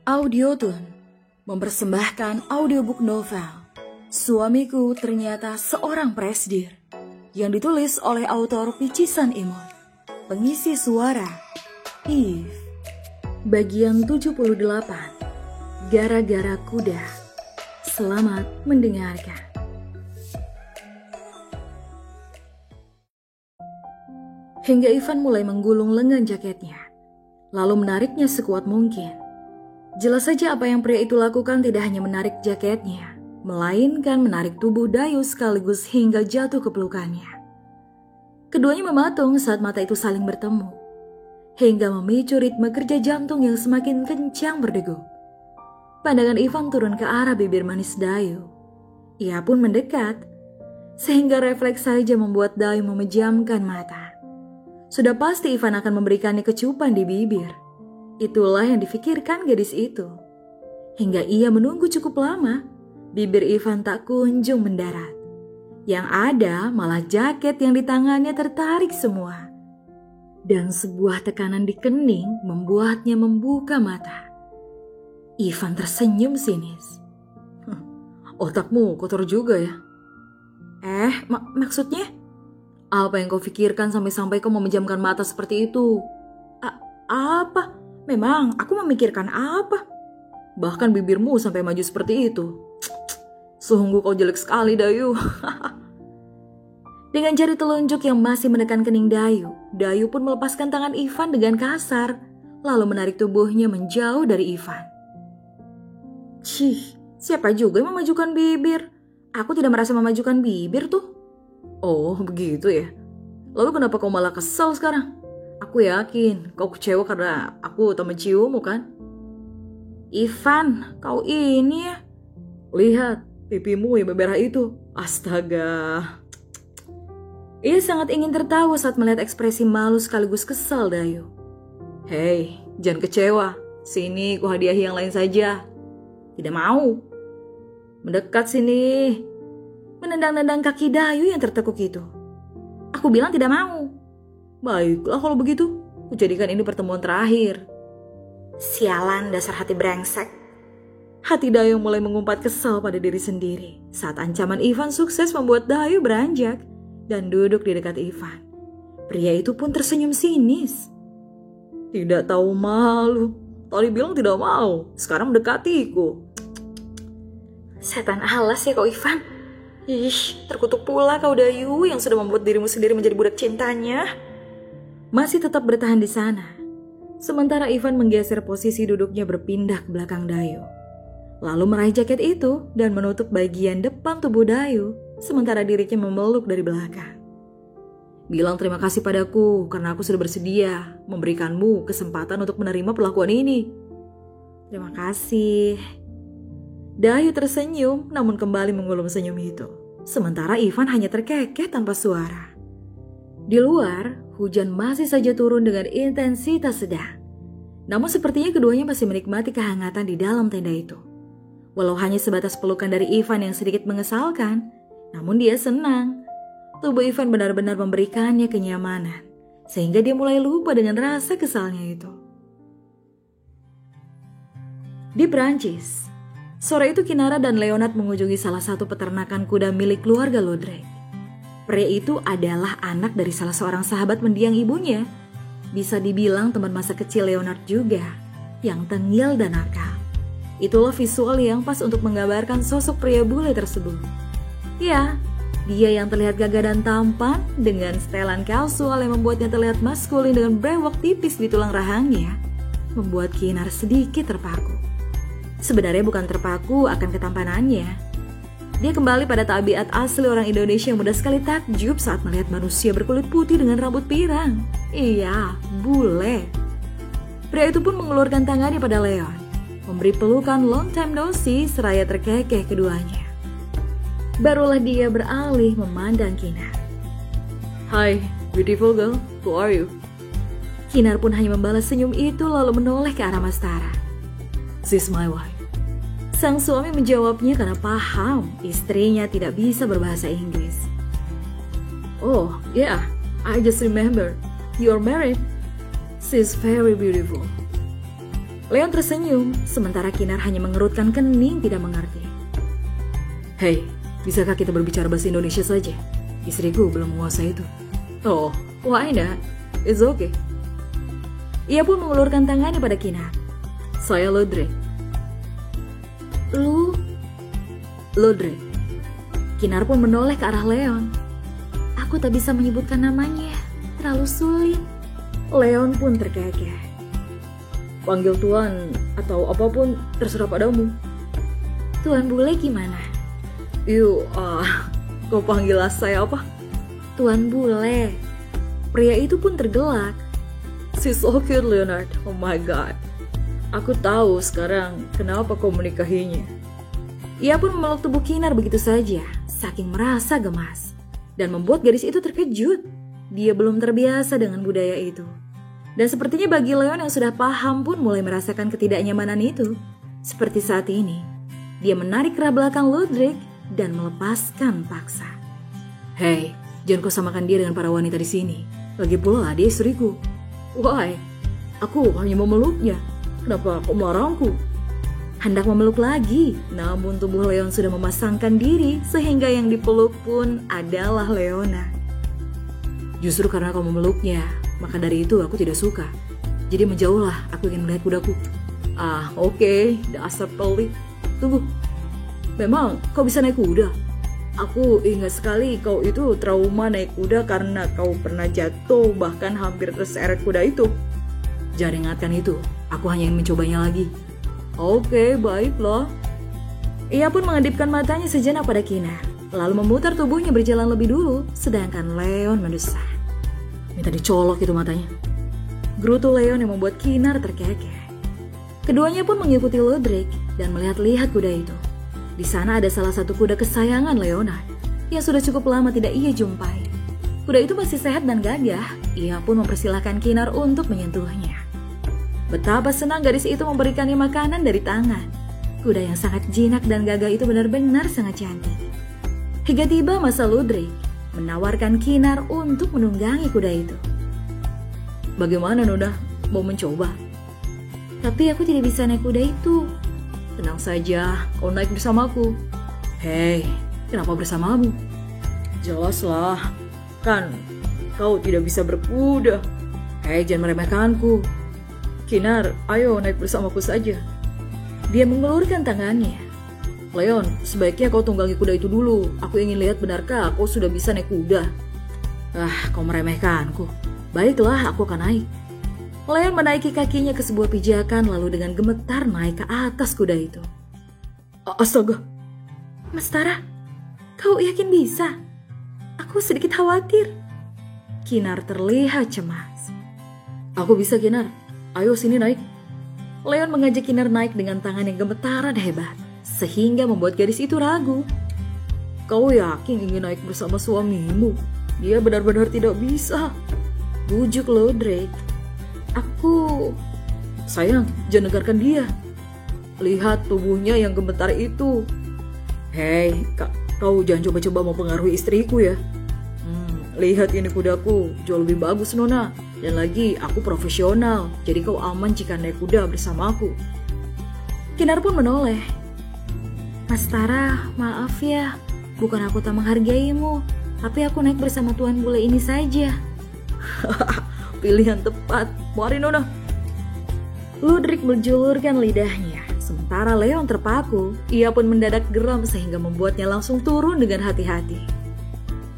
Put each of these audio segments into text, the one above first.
Audiotune mempersembahkan audiobook novel Suamiku Ternyata Seorang Presdir yang ditulis oleh autor Picisan Imon. Pengisi suara Eve. Bagian 78. Gara-gara kuda. Selamat mendengarkan. Hingga Ivan mulai menggulung lengan jaketnya, lalu menariknya sekuat mungkin. Jelas saja apa yang pria itu lakukan tidak hanya menarik jaketnya, melainkan menarik tubuh Dayu sekaligus hingga jatuh ke pelukannya. Keduanya mematung saat mata itu saling bertemu, hingga memicu ritme kerja jantung yang semakin kencang berdegup. Pandangan Ivan turun ke arah bibir manis Dayu. Ia pun mendekat, sehingga refleks saja membuat Dayu memejamkan mata. Sudah pasti Ivan akan memberikannya kecupan di bibir. Itulah yang difikirkan gadis itu. Hingga ia menunggu cukup lama, bibir Ivan tak kunjung mendarat. Yang ada malah jaket yang di tangannya tertarik semua. Dan sebuah tekanan di kening membuatnya membuka mata. Ivan tersenyum sinis. Otakmu kotor juga ya? Maksudnya? Apa yang kau pikirkan sampai-sampai kau memejamkan mata seperti itu? Apa? Memang aku memikirkan apa? Bahkan bibirmu sampai maju seperti itu. Sungguh kau jelek sekali, Dayu. Dengan jari telunjuk yang masih menekan kening Dayu, Dayu pun melepaskan tangan Ivan dengan kasar, lalu menarik tubuhnya menjauh dari Ivan. Siapa juga yang memajukan bibir? Aku tidak merasa memajukan bibir tuh. Oh, begitu ya. Lalu kenapa kau malah kesal sekarang? Aku yakin kau kecewa karena aku tak menciummu kan? Ivan, kau ini ya. Lihat, pipimu yang memerah itu. Astaga. Ia sangat ingin tertawa saat melihat ekspresi malu sekaligus kesal Dayu. Hei, jangan kecewa. Sini, ku hadiahi yang lain saja. Tidak mau. Mendekat sini. Menendang-nendang kaki Dayu yang tertekuk itu. Aku bilang tidak mau. Baiklah kalau begitu, ku jadikan ini pertemuan terakhir. Sialan dasar hati brengsek. Hati Dayu mulai mengumpat kesal pada diri sendiri saat ancaman Ivan sukses membuat Dayu beranjak dan duduk di dekat Ivan. Pria itu pun tersenyum sinis. Tidak tahu malu. Tadi bilang tidak mau, sekarang mendekatiku. Setan alas ya kau Ivan. Terkutuk pula kau Dayu yang sudah membuat dirimu sendiri menjadi budak cintanya. Masih tetap bertahan di sana. Sementara Ivan menggeser posisi duduknya berpindah ke belakang Dayu. Lalu meraih jaket itu dan menutup bagian depan tubuh Dayu, sementara dirinya memeluk dari belakang. Bilang terima kasih padaku karena aku sudah bersedia memberikanmu kesempatan untuk menerima perlakuan ini. Terima kasih. Dayu tersenyum namun kembali mengulum senyum itu. Sementara Ivan hanya terkekeh tanpa suara. Di luar, hujan masih saja turun dengan intensitas sedang. Namun sepertinya keduanya masih menikmati kehangatan di dalam tenda itu. Walau hanya sebatas pelukan dari Ivan yang sedikit mengesalkan, namun dia senang. Tubuh Ivan benar-benar memberikannya kenyamanan, sehingga dia mulai lupa dengan rasa kesalnya itu. Di Prancis, sore itu Kinara dan Leonard mengunjungi salah satu peternakan kuda milik keluarga Lodrek. Pria itu adalah anak dari salah seorang sahabat mendiang ibunya. Bisa dibilang teman masa kecil Leonard juga, yang tengil dan nakal. Itulah visual yang pas untuk menggambarkan sosok pria bule tersebut. Ya, dia yang terlihat gagah dan tampan dengan setelan casual yang membuatnya terlihat maskulin dengan brewok tipis di tulang rahangnya, membuat Kinar sedikit terpaku. Sebenarnya bukan terpaku akan ketampanannya. Dia kembali pada tabiat asli orang Indonesia yang mudah sekali takjub saat melihat manusia berkulit putih dengan rambut pirang. Iya, bule. Pria itu pun mengulurkan tangannya pada Leon, memberi pelukan long time no see seraya terkekeh keduanya. Barulah dia beralih memandang Kinar. Hi, beautiful girl, who are you? Kinar pun hanya membalas senyum itu lalu menoleh ke arah Mastara. She's my wife. Sang suami menjawabnya karena paham istrinya tidak bisa berbahasa Inggris. Oh, yeah, I just remember. You're married. She's very beautiful. Leon tersenyum, sementara Kinar hanya mengerutkan kening tidak mengerti. Hei, bisakah kita berbicara bahasa Indonesia saja? Istriku belum menguasai itu. Oh, why not? It's okay. Ia pun mengulurkan tangannya pada Kinar. Saya Lodrek. Lodrek. Kinar pun menoleh ke arah Leon. Aku tak bisa menyebutkan namanya, terlalu sulit. Leon pun terkekeh. Panggil Tuan atau apapun terserah padamu. Tuan Bule gimana? Kau panggil saya apa? Tuan Bule. Pria itu pun tergelak. She's so cute, Leonard. Oh my god. Aku tahu sekarang kenapa kau menikahinya. Ia pun memeluk tubuh Kinar begitu saja, saking merasa gemas. Dan membuat gadis itu terkejut. Dia belum terbiasa dengan budaya itu. Dan sepertinya bagi Leon yang sudah paham pun mulai merasakan ketidaknyamanan itu. Seperti saat ini, dia menarik kerah belakang Lodrek dan melepaskan paksa. Hei, jangan kau samakan dia dengan para wanita di sini. Lagi pula dia istriku. Why? Aku hanya memeluknya. Kenapa kau melarangku? Hendak memeluk lagi, namun tubuh Leon sudah memasangkan diri sehingga yang dipeluk pun adalah Leona. Justru karena kau memeluknya, maka dari itu aku tidak suka. Jadi menjauhlah, aku ingin melihat kudaku. Oke, dasar pelit. Tunggu, memang kau bisa naik kuda? Aku ingat sekali kau itu trauma naik kuda karena kau pernah jatuh bahkan hampir terseret kuda itu. Jangan ingatkan itu, aku hanya ingin mencobanya lagi. Oke, baiklah. Ia pun mengedipkan matanya sejenak pada Kinar, lalu memutar tubuhnya berjalan lebih dulu, sedangkan Leon mendesah. Minta dicolok itu matanya. Gerutu Leon yang membuat Kinar terkekeh. Keduanya pun mengikuti Lodrek dan melihat-lihat kuda itu. Di sana ada salah satu kuda kesayangan Leonard yang sudah cukup lama tidak ia jumpai. Kuda itu masih sehat dan gagah. Ia pun mempersilahkan Kinar untuk menyentuhnya. Betapa senang gadis itu memberikannya makanan dari tangan. Kuda yang sangat jinak dan gagah itu benar-benar sangat cantik. Hingga tiba masa Lodrek menawarkan Kinar untuk menunggangi kuda itu. Bagaimana Nona? Mau mencoba? Tapi aku tidak bisa naik kuda itu. Tenang saja, kau naik bersamaku. Hei, kenapa bersamamu? Jelaslah, kan kau tidak bisa berkuda. Hei, jangan meremehkanku. Kinar, ayo naik bersamaku saja. Dia mengulurkan tangannya. Leon, sebaiknya kau tunggangi kuda itu dulu. Aku ingin lihat benarkah kau sudah bisa naik kuda. Kau meremehkanku. Baiklah, aku akan naik. Leon menaiki kakinya ke sebuah pijakan lalu dengan gemetar naik ke atas kuda itu. Astaga. Mas Tara, kau yakin bisa? Aku sedikit khawatir. Kinar terlihat cemas. Aku bisa, Kinar. Ayo sini naik. Leon mengajak Kinar naik dengan tangan yang gemetaran hebat, sehingga membuat gadis itu ragu. Kau yakin ingin naik bersama suamimu? Dia benar-benar tidak bisa. Bujuk Lodrek. Sayang, jangan dengarkan dia. Lihat tubuhnya yang gemetar itu. Hei, kau jangan coba-coba mempengaruhi istriku ya. Lihat ini kudaku, jauh lebih bagus Nona. Dan lagi aku profesional, jadi kau aman jika naik kuda bersamaku. Kinar pun menoleh. Mas Tara, maaf ya. Bukan aku tak menghargaimu, tapi aku naik bersama Tuan Bule ini saja. Pilihan tepat. Mari Nona. Lodrek menjulurkan lidahnya, sementara Leon terpaku. Ia pun mendadak geram sehingga membuatnya langsung turun dengan hati-hati.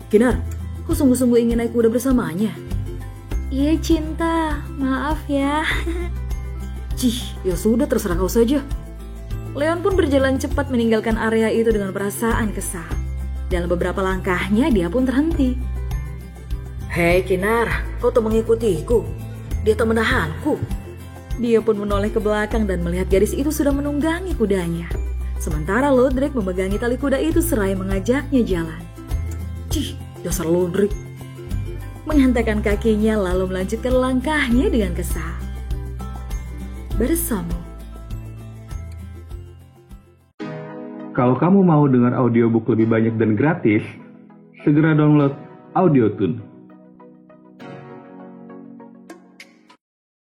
Kinar, kau sungguh-sungguh ingin naik kuda bersamanya? Iya cinta, maaf ya. Ya sudah terserah kau saja. Leon pun berjalan cepat meninggalkan area itu dengan perasaan kesal. Dalam beberapa langkahnya dia pun terhenti. Hei Kinar, kau tak mengikutiku. Dia tak menahanku. Dia pun menoleh ke belakang dan melihat gadis itu sudah menunggangi kudanya. Sementara Lodrek memegangi tali kuda itu seraya mengajaknya jalan. Dasar Lodrek. Menghentakkan kakinya lalu melanjutkan langkahnya dengan kesal. Bersama. Kalau kamu mau dengar audiobook lebih banyak dan gratis, segera download AudioTune.